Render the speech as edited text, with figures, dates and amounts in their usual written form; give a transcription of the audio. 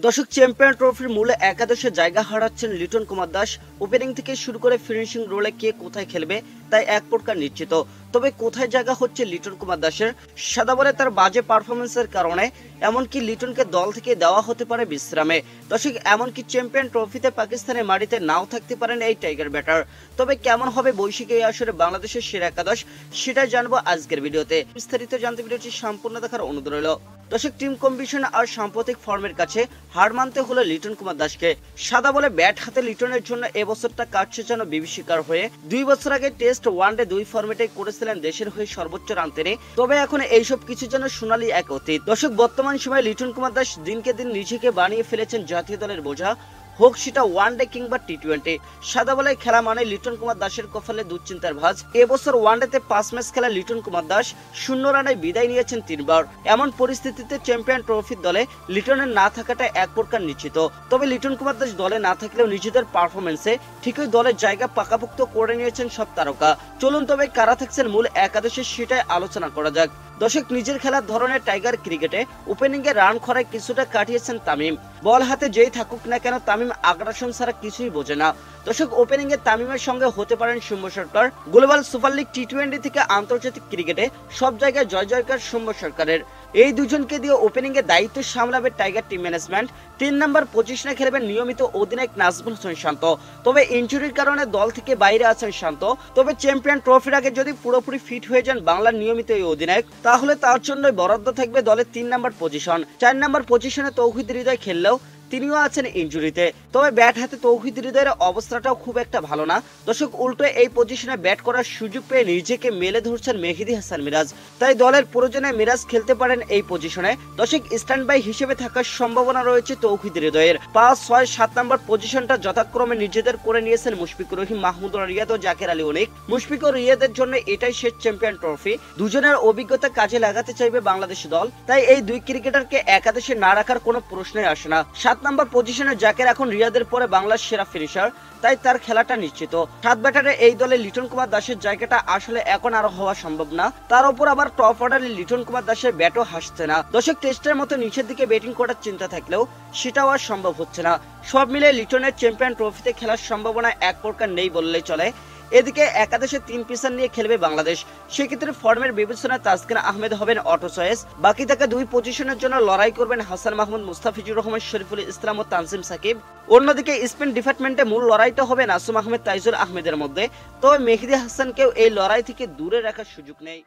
দর্শক, চ্যাম্পিয়ন ট্রফির মূলে একাদশে জায়গা হারাচ্ছেন লিটন কুমার দাস। ওপেনিং থেকে শুরু করে ফিনিশিং রোলে কে কোথায় খেলবে তাই এক প্রকার নিশ্চিত। তবে কোথায় জায়গা হচ্ছে লিটন কুমার দাসের? সাদা বলে তার বাজে পারফরমেন্সের কারণে এমনকি লিটনকে দল থেকে দেওয়া হতে পারে বিশ্রামে। দর্শক, এমনকি চ্যাম্পিয়ন ট্রফিতে পাকিস্তানের মাটিতে নাও থাকতে পারেন এই টাইগার ব্যাটার। তবে কেমন হবে বৈশ্বিক এই আসরে বাংলাদেশের সেরা একাদশ, সেটাই জানবো আজকের ভিডিওতে। বিস্তারিত জানতে ভিডিওটি সম্পূর্ণ দেখার অনুরোধ রইল। দর্শক, টিম কম্বিনেশন আর সাম্প্রতিক ফর্মের কাছে হার মানতে হলো লিটন কুমার দাসকে। সাদা বলে ব্যাট হাতে লিটনের জন্য এবছরটা কাটছে যেন বিভীষিকার হয়ে। 2 বছর আগে টেস্ট ওয়ানডে 2 ফর্মেটে করেছিলেন দেশের হয়ে সর্বোচ্চ রান টেনে। তবে এখন এইসব কিছু যেন সোনালী এক অতীত। দর্শক, বর্তমান সময়ে লিটন কুমার দাস দিনকে দিন নিজেকে বানিয়ে ফেলেছেন জাতীয় দলের বোঝা, হোক সেটা ওয়ানডে কিংবা টি-20। সাদা বলে খেলা মানে লিটন কুমার দাসের কপালে দুশ্চিন্তার ভাঁজ। এবছর ওয়ানডেতে 5 ম্যাচ খেলা লিটন কুমার দাস 0 রানে বিদায় নিয়েছেন 3 বার। এমন পরিস্থিতিতে চ্যাম্পিয়ন ট্রফির দলে লিটনের না থাকাটা এক প্রকার নিশ্চিত। তবে লিটন কুমার দাস দলে না থাকলেও নিজেদের পারফরমেন্সে ঠিকই দলের জায়গা পাকাপোক্ত করে নিয়েছেন সব তারকা। চলুন তবে কারা থাকছেন মূল একাদশে সেটাই আলোচনা করা যাক। দর্শক, নিজের খেলার ধরনের টাইগার ক্রিকেটে ওপেনিং এ রান খরায় কিছুটা কাটিয়েছেন তামিম। বল হাতে যেই থাকুক না কেন তামিম আগ্রাসন ছাড়া কিছুই বোঝে না। দর্শক, ওপেনিং এ তামিমের সঙ্গে হতে পারেন সৌম্য সরকার। গ্লোবাল সুপার লিগ টি-20 থেকে আন্তর্জাতিক ক্রিকেটে সব জায়গায় জয় জয়কার সৌম্য সরকারের। এই দুজনকে দিয়ে ওপেনিং এর দায়িত্ব সামলাবে টাইগার টিম ম্যানেজমেন্ট। 3 নম্বর পজিশনে খেলবেন নিয়মিত অধিনায়ক নাজমুল হোসেন শান্ত। তবে ইনজুরির কারণে দল থেকে বাইরে আছেন শান্ত। তবে চ্যাম্পিয়ন ট্রফির আগে যদি পুরোপুরি ফিট হয়ে যান বাংলার নিয়মিত এই অধিনায়ক, তাহলে তার জন্য বরাদ্দ থাকবে দলের 3 নম্বর পজিশন। 4 নম্বর পজিশনে তৌহিদ হৃদয় খেললেও তিনিও আছেন ইনজুরিতে। তবে ব্যাট হাতে তৌহিদ হৃদয়ের অবস্থাটাও খুব একটা ভালো না। দর্শক, উল্টো এই পজিশনে ব্যাট করার সুযোগ পেয়ে নিজেকে মেলে ধরছেন মেহেদী হাসান মিরাজ। তাই দলের প্রয়োজনে মিরাজ খেলতে পারেন এই পজিশনে। দর্শক, স্ট্যান্ড বাই হিসেবে থাকার সম্ভাবনা রয়েছে তৌহিদ হৃদয়ের। 5, 6, 7 নম্বর পজিশনটা যথাক্রমে নিজেদের করে নিয়েছেন মুশফিকুর রহিম, মাহমুদুল রিয়াদ ও জাকের আলী অনিক। মুশফিক ও রিয়াদের জন্য এটাই শেষ চ্যাম্পিয়ন ট্রফি। দুজনের অভিজ্ঞতা কাজে লাগাতে চাইবে বাংলাদেশ দল। তাই এই দুই ক্রিকেটারকে একাদশে না রাখার কোনো প্রশ্নই আসে না। 7 নম্বর পজিশনে জাকের এখন রিয়াদের পরে বাংলার সেরা ফিনিশার, তাই তার খেলাটা নিশ্চিত। 7 ব্যাটারে এই দলে লিটন কুমার দাসের জায়গাটা আসলে এখন আরো হওয়া সম্ভব না। তার উপর আবার টপ অর্ডারে লিটন কুমার দাসের ব্যাটও হাসছে না। দর্শক, টেস্টের মতো নিচের দিকে ব্যাটিং করার চিন্তা থাকলেও সেটাও আর সম্ভব হচ্ছে না। সব মিলে লিটনের চ্যাম্পিয়ন ট্রফিতে খেলার সম্ভাবনা এক প্রকার নেই বললেই চলে। এদিকে একাদশে 3 পেসার নিয়ে খেলবে বাংলাদেশ। সেক্ষেত্রে ফর্মের বিবেচনায় তাসকিন আহমেদ হবেন অটো চয়েস। বাকি থাকা 2 পজিশনের জন্য লড়াই করবেন হাসান মাহমুদ, মুস্তাফিজুর রহমান, শরীফুল ইসলাম ও তানজিম সাকিব। অন্যদিকে স্পিন ডিপার্টমেন্টে মূল লড়াইটা হবে নাসুম আহমেদ, তাইজুল আহমেদের মধ্যে। তবে মেহেদী হাসানকেও এই লড়াই থেকে দূরে রাখার সুযোগ নেই।